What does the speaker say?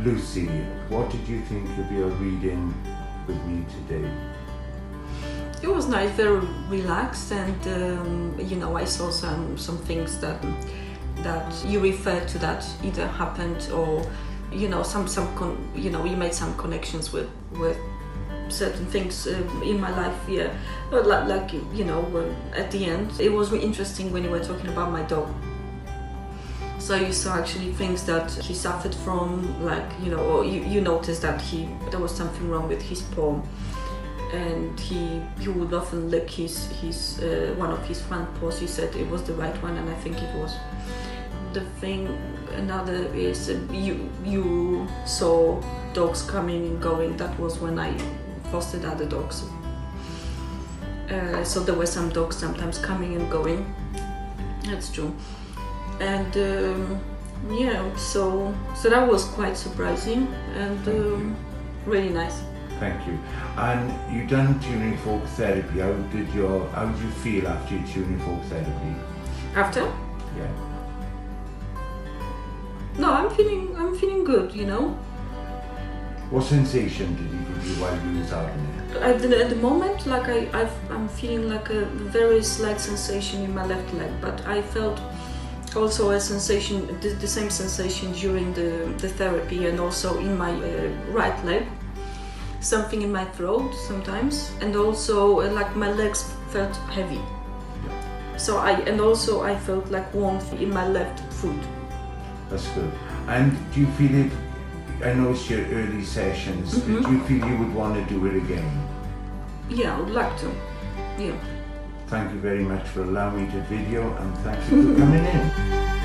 Lucy, what did you think of your reading with me today? It was nice, very relaxed, and you know, I saw some things that you referred to that either happened, or you know, you made some connections with certain things in my life. Yeah, but like you know, at the end, it was really interesting when you were talking about my dog. So you saw actually things that he suffered from, like, you know, or you noticed that there was something wrong with his paw, and he would often lick his one of his front paws. He said it was the right one, and I think it was. The thing, another is you saw dogs coming and going. That was when I fostered other dogs. So there were some dogs sometimes coming and going. That's true. And yeah, so that was quite surprising and really nice. Thank you. And you done tuning folk therapy. How did you feel after your tuning folk therapy? After? Yeah. No, I'm feeling good, you know. What sensation did he give you while you was having it? At the moment, like I'm feeling like a very slight sensation in my left leg, but I felt also a sensation, the same sensation during the therapy, and also in my right leg. Something in my throat sometimes, and also like my legs felt heavy. Yeah. So I felt like warmth in my left foot. That's good. And do you feel it? I know it's your early sessions. Mm-hmm. Do you feel you would want to do it again? Yeah, I would like to. Yeah. Thank you very much for allowing me to video, and thank you for coming in.